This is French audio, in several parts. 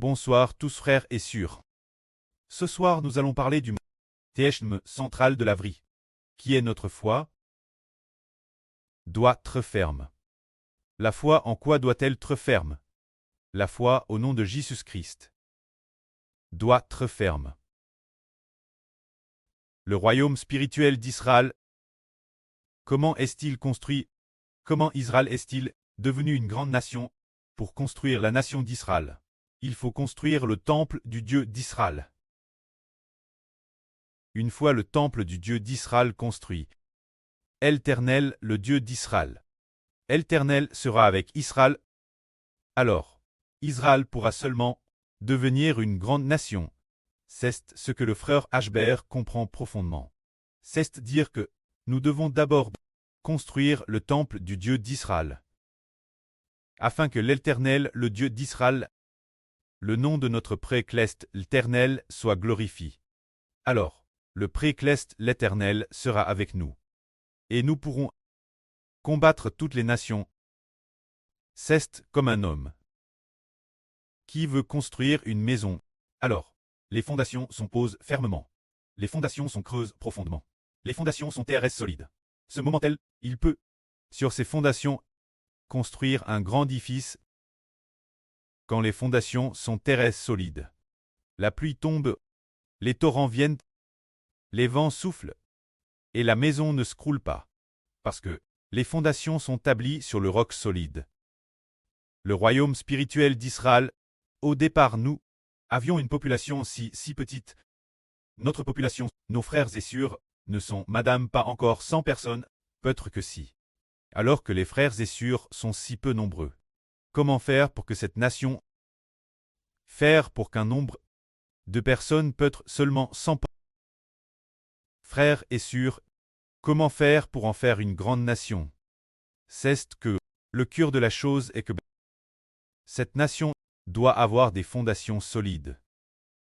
Bonsoir tous frères et sœurs. Ce soir nous allons parler du thème central de la vie, qui est notre foi doit être ferme. La foi en quoi doit-elle être ferme? La foi au nom de Jésus-Christ doit être ferme. Le royaume spirituel d'Israël, comment est-il construit? Comment Israël est-il devenu une grande nation? Pour construire la nation d'Israël, il faut construire le temple du Dieu d'Israël. Une fois le temple du Dieu d'Israël construit, Éternel, le Dieu d'Israël. Éternel sera avec Israël. Alors, Israël pourra seulement devenir une grande nation. C'est ce que le frère Ashbert comprend profondément. C'est dire que nous devons d'abord construire le temple du Dieu d'Israël, afin que l'Éternel, le Dieu d'Israël, le nom de notre précleste l'Éternel soit glorifié. Alors, le précleste l'Éternel sera avec nous. Et nous pourrons combattre toutes les nations. C'est comme un homme qui veut construire une maison. Alors, les fondations sont posées fermement. Les fondations sont creuses profondément. Les fondations sont terrestres solides. Ce moment-là, il peut, sur ces fondations, construire un grand édifice. Quand les fondations sont terrestres solides, la pluie tombe, les torrents viennent, les vents soufflent, et la maison ne se croule pas, parce que les fondations sont établies sur le roc solide. Le royaume spirituel d'Israël, au départ nous avions une population si petite. Notre population, nos frères et sœurs, ne sont madame pas encore 100 personnes, peut-être que si. Alors que les frères et sœurs sont si peu nombreux. Comment faire pour que cette nation faire pour qu'un nombre de personnes peut être seulement 100 frères et sœurs, comment faire pour en faire une grande nation? C'est que le cœur de la chose est que cette nation doit avoir des fondations solides.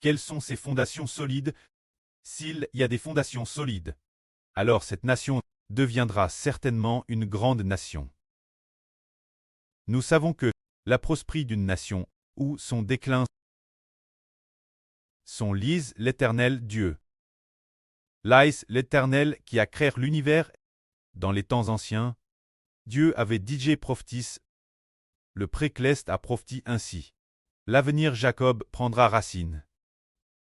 Quelles sont ces fondations solides? S'il y a des fondations solides, alors cette nation deviendra certainement une grande nation. Nous savons que la prospérité d'une nation ou son déclin sont liés l'Éternel Dieu. Laïs l'Éternel qui a créé l'univers. Dans les temps anciens, Dieu avait dit prophétis. Le précleste a prophétisé ainsi. L'avenir Jacob prendra racine.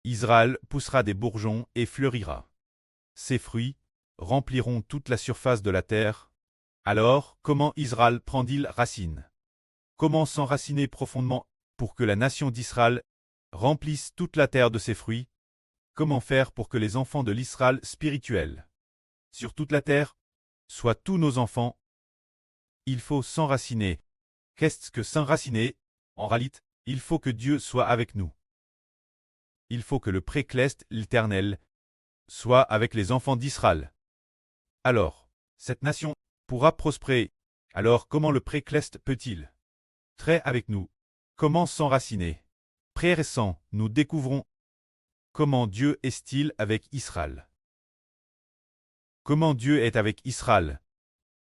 Israël poussera des bourgeons et fleurira. Ses fruits rempliront toute la surface de la terre. Alors, comment Israël prend-il racine? Comment s'enraciner profondément pour que la nation d'Israël remplisse toute la terre de ses fruits? Comment faire pour que les enfants de l'Israël spirituel, sur toute la terre, soient tous nos enfants? Il faut s'enraciner. Qu'est-ce que s'enraciner? En réalité, il faut que Dieu soit avec nous. Il faut que le précleste, l'Éternel, soit avec les enfants d'Israël. Alors, cette nation pourra prospérer. Alors comment le précleste peut-il très avec nous? Comment s'enraciner? Frères et sœurs, nous découvrons comment Dieu est-il avec Israël. Comment Dieu est avec Israël?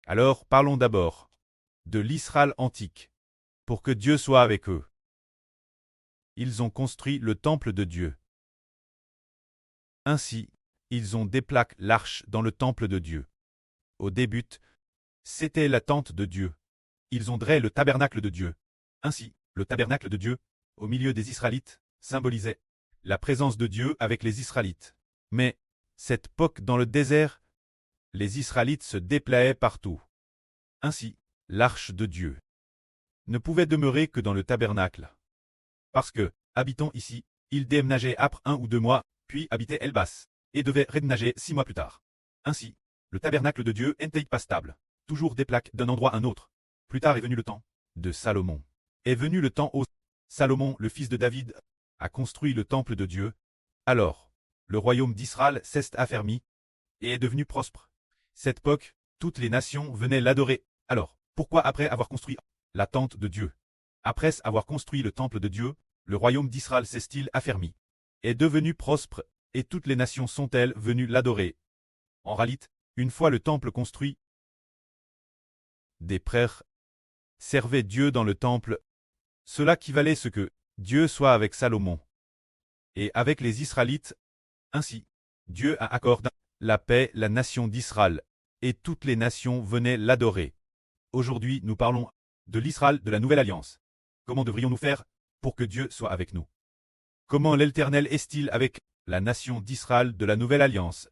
Alors parlons d'abord de l'Israël antique, pour que Dieu soit avec eux. Ils ont construit le temple de Dieu. Ainsi, ils ont déplaqué l'arche dans le temple de Dieu. Au début, c'était la tente de Dieu. Ils ont dressé le tabernacle de Dieu. Ainsi, le tabernacle de Dieu, au milieu des Israélites, symbolisait la présence de Dieu avec les Israélites. Mais, cette époque dans le désert, les Israélites se déplaçaient partout. Ainsi, l'arche de Dieu ne pouvait demeurer que dans le tabernacle. Parce que, habitant ici, ils déménageaient après 1 ou 2 mois, puis habitaient Elbas, et devaient redéménager 6 mois plus tard. Ainsi, le tabernacle de Dieu n'était pas stable, toujours déplaqué d'un endroit à un autre. Plus tard est venu le temps de Salomon. Est venu le temps où Salomon, le fils de David, a construit le temple de Dieu. Alors, le royaume d'Israël s'est affermi et est devenu prospère. Cette époque, toutes les nations venaient l'adorer. Alors, pourquoi après avoir construit la tente de Dieu? Après avoir construit le temple de Dieu, le royaume d'Israël s'est-il affermi, est devenu prospère, et toutes les nations sont-elles venues l'adorer? En réalité, une fois le temple construit, des prêtres servaient Dieu dans le temple. Cela qui valait ce que Dieu soit avec Salomon et avec les Israélites. Ainsi, Dieu a accordé la paix la nation d'Israël, et toutes les nations venaient l'adorer. Aujourd'hui, nous parlons de l'Israël de la Nouvelle Alliance. Comment devrions-nous faire pour que Dieu soit avec nous? Comment l'Éternel est-il avec la nation d'Israël de la Nouvelle Alliance?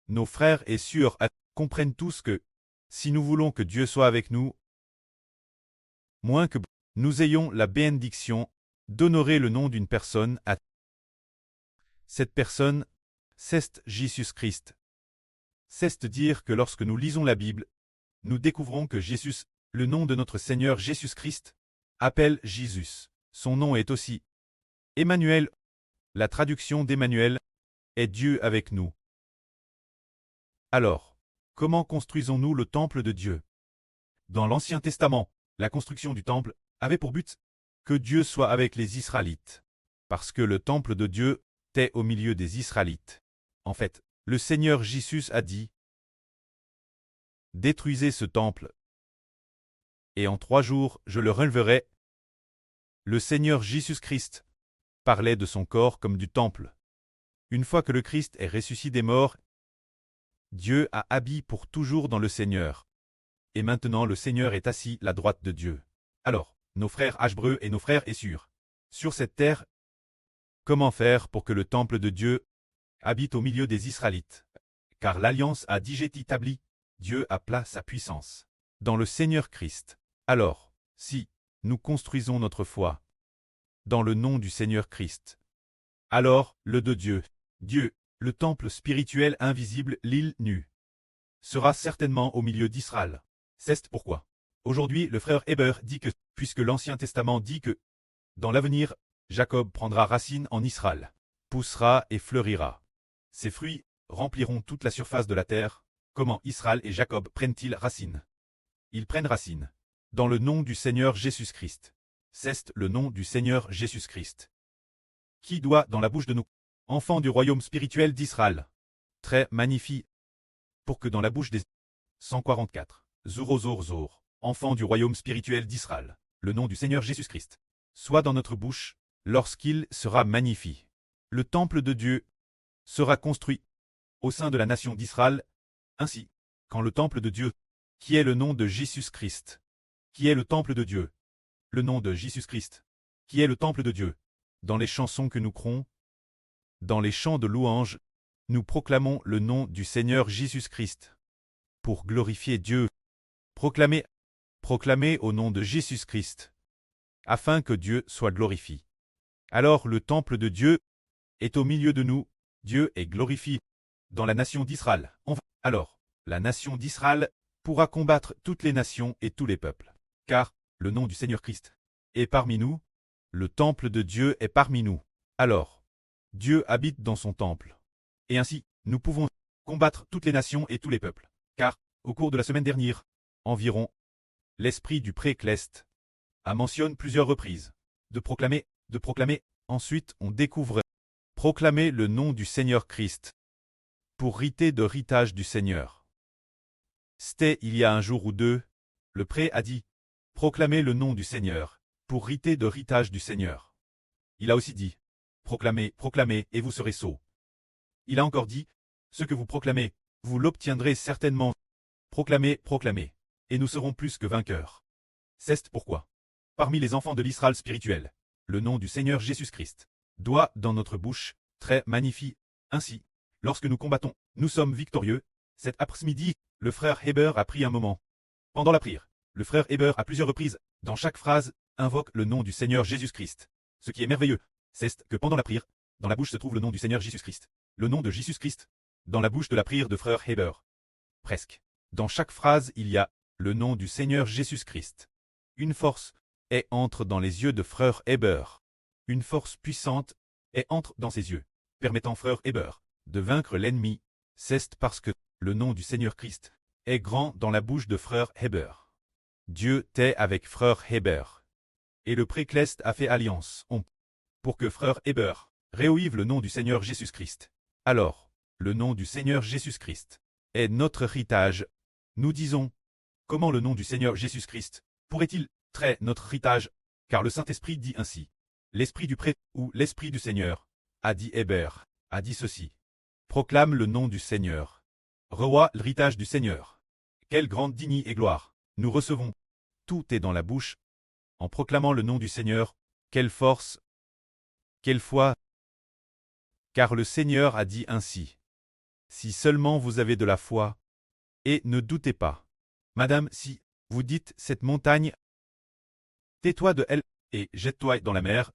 Nos frères et sœurs comprennent tous que, si nous voulons que Dieu soit avec nous, moins que nous ayons la bénédiction d'honorer le nom d'une personne à cette personne, c'est Jésus-Christ. C'est-à-dire que lorsque nous lisons la Bible, nous découvrons que Jésus, le nom de notre Seigneur Jésus-Christ, appelle Jésus. Son nom est aussi Emmanuel. La traduction d'Emmanuel est Dieu avec nous. Alors, comment construisons-nous le temple de Dieu? Dans l'Ancien Testament, la construction du temple avait pour but que Dieu soit avec les Israélites, parce que le temple de Dieu était au milieu des Israélites. En fait, le Seigneur Jésus a dit: détruisez ce temple, et en 3 jours je le relèverai. Le Seigneur Jésus-Christ parlait de son corps comme du temple. Une fois que le Christ est ressuscité des morts, Dieu a habité pour toujours dans le Seigneur. Et maintenant le Seigneur est assis à la droite de Dieu. Alors, nos frères hébreux et nos frères et sœurs, sur cette terre, comment faire pour que le temple de Dieu habite au milieu des Israélites? Car l'alliance a déjà été établie, Dieu a placé sa puissance dans le Seigneur Christ. Alors, si nous construisons notre foi dans le nom du Seigneur Christ, alors le de Dieu, le temple spirituel invisible, l'île nue, sera certainement au milieu d'Israël. C'est pourquoi, aujourd'hui, le frère Héber dit que, puisque l'Ancien Testament dit que, dans l'avenir, Jacob prendra racine en Israël, poussera et fleurira. Ses fruits rempliront toute la surface de la terre. Comment Israël et Jacob prennent-ils racine? Ils prennent racine dans le nom du Seigneur Jésus-Christ. C'est le nom du Seigneur Jésus-Christ qui doit dans la bouche de nous, enfants du royaume spirituel d'Israël. Très magnifique, pour que dans la bouche des 144, Zor, enfants du royaume spirituel d'Israël, le nom du Seigneur Jésus-Christ soit dans notre bouche, lorsqu'il sera magnifié. Le temple de Dieu sera construit au sein de la nation d'Israël. Ainsi, quand le temple de Dieu, qui est le nom de Jésus-Christ, qui est le temple de Dieu, le nom de Jésus-Christ, qui est le temple de Dieu, dans les chansons que nous crons, dans les chants de louange, nous proclamons le nom du Seigneur Jésus-Christ. Pour glorifier Dieu, proclamez au nom de Jésus-Christ, afin que Dieu soit glorifié. Alors le temple de Dieu est au milieu de nous, Dieu est glorifié dans la nation d'Israël. Alors, la nation d'Israël pourra combattre toutes les nations et tous les peuples. Car, le nom du Seigneur Christ est parmi nous, le temple de Dieu est parmi nous. Alors, Dieu habite dans son temple. Et ainsi, nous pouvons combattre toutes les nations et tous les peuples. Car, au cours de la semaine dernière, environ, l'esprit du pré-cleste a mentionné plusieurs reprises de proclamer, ensuite on découvre proclamer le nom du Seigneur Christ pour riter de ritage du Seigneur. C'était il y a un jour ou deux, le pré a dit proclamez le nom du Seigneur pour riter de ritage du Seigneur. Il a aussi dit proclamez, et vous serez sauts. Il a encore dit ce que vous proclamez, vous l'obtiendrez certainement. Proclamez, et nous serons plus que vainqueurs. C'est pourquoi, parmi les enfants de l'Israël spirituel, le nom du Seigneur Jésus-Christ doit dans notre bouche, très magnifique. Ainsi, lorsque nous combattons, nous sommes victorieux. Cet après-midi, le frère Héber a pris un moment. Pendant la prière, le frère Héber à plusieurs reprises, dans chaque phrase, invoque le nom du Seigneur Jésus-Christ. Ce qui est merveilleux, c'est que pendant la prière, dans la bouche se trouve le nom du Seigneur Jésus-Christ. Le nom de Jésus-Christ, dans la bouche de la prière de frère Héber. Presque. Dans chaque phrase, il y a le nom du Seigneur Jésus-Christ. Une force entre dans les yeux de frère Héber. Une force puissante entre dans ses yeux, permettant frère Héber de vaincre l'ennemi. C'est parce que le nom du Seigneur Christ est grand dans la bouche de frère Héber. Dieu t'est avec frère Héber. Et le pré-cleste a fait alliance pour que frère Héber réoive le nom du Seigneur Jésus-Christ. Alors, le nom du Seigneur Jésus-Christ est notre héritage. Nous disons, comment le nom du Seigneur Jésus-Christ pourrait-il traiter notre héritage? Car le Saint-Esprit dit ainsi. L'esprit du prêtre, ou l'esprit du Seigneur, a dit Hébert, a dit ceci. Proclame le nom du Seigneur. Roi l'héritage du Seigneur. Quelle grande dignité et gloire nous recevons. Tout est dans la bouche. En proclamant le nom du Seigneur, quelle force, quelle foi. Car le Seigneur a dit ainsi. Si seulement vous avez de la foi, et ne doutez pas. Madame, si vous dites cette montagne, tais-toi de elle, et jette-toi dans la mer,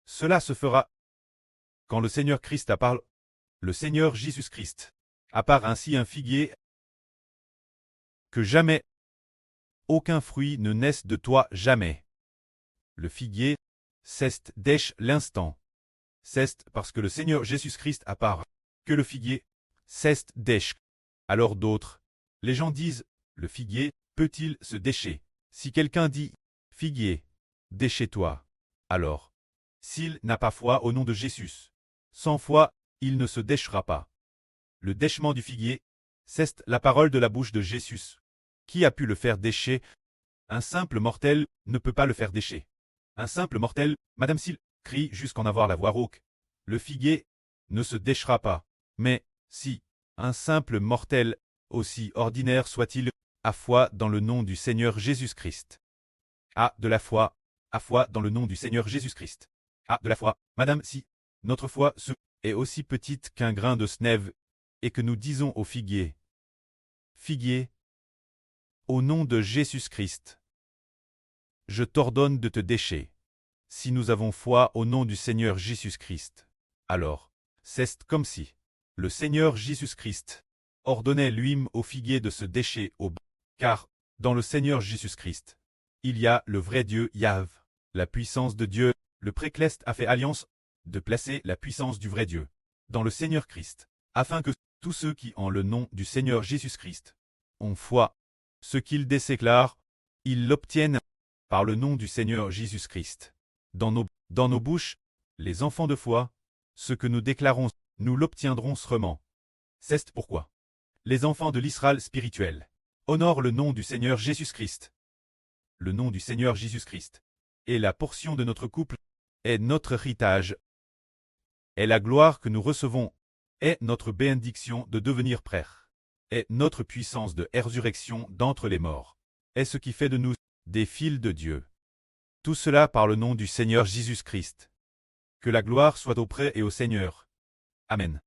cela se fera. Quand le Seigneur Christ a parlé, le Seigneur Jésus-Christ, à part ainsi un figuier, que jamais aucun fruit ne naisse de toi jamais. Le figuier ceste dèche l'instant. Ceste parce que le Seigneur Jésus-Christ a part que le figuier ceste dèche. Alors d'autres, les gens disent, le figuier peut-il se décher? Si quelqu'un dit, figuier, déchez-toi, alors, s'il n'a pas foi au nom de Jésus, sans foi, il ne se déchera pas. Le déchement du figuier, c'est la parole de la bouche de Jésus. Qui a pu le faire décher? Un simple mortel ne peut pas le faire décher. Un simple mortel, Madame Sil, crie jusqu'en avoir la voix rauque. Le figuier ne se déchera pas. Mais, si, un simple mortel, aussi ordinaire soit-il, a foi dans le nom du Seigneur Jésus-Christ. A de la foi, a foi dans le nom du Seigneur Jésus-Christ. A de la foi, Madame, si notre foi est aussi petite qu'un grain de sève, et que nous disons au figuier, figuier, au nom de Jésus-Christ, je t'ordonne de te décher. Si nous avons foi au nom du Seigneur Jésus-Christ, alors, c'est comme si le Seigneur Jésus-Christ ordonnait lui-même au figuier de se décher car, dans le Seigneur Jésus-Christ, il y a le vrai Dieu Yahvé, la puissance de Dieu. Le Précleste a fait alliance de placer la puissance du vrai Dieu dans le Seigneur Christ, afin que tous ceux qui, en le nom du Seigneur Jésus-Christ, ont foi, ce qu'ils déclarent, ils l'obtiennent par le nom du Seigneur Jésus-Christ. Dans nos bouches, les enfants de foi, ce que nous déclarons, nous l'obtiendrons sûrement. C'est pourquoi les enfants de l'Israël spirituel honorent le nom du Seigneur Jésus-Christ. Le nom du Seigneur Jésus-Christ est la portion de notre couple, est notre héritage, est la gloire que nous recevons, est notre bénédiction de devenir prêtre, est notre puissance de résurrection d'entre les morts, est ce qui fait de nous des fils de Dieu. Tout cela par le nom du Seigneur Jésus-Christ. Que la gloire soit auprès et au Seigneur. Amen.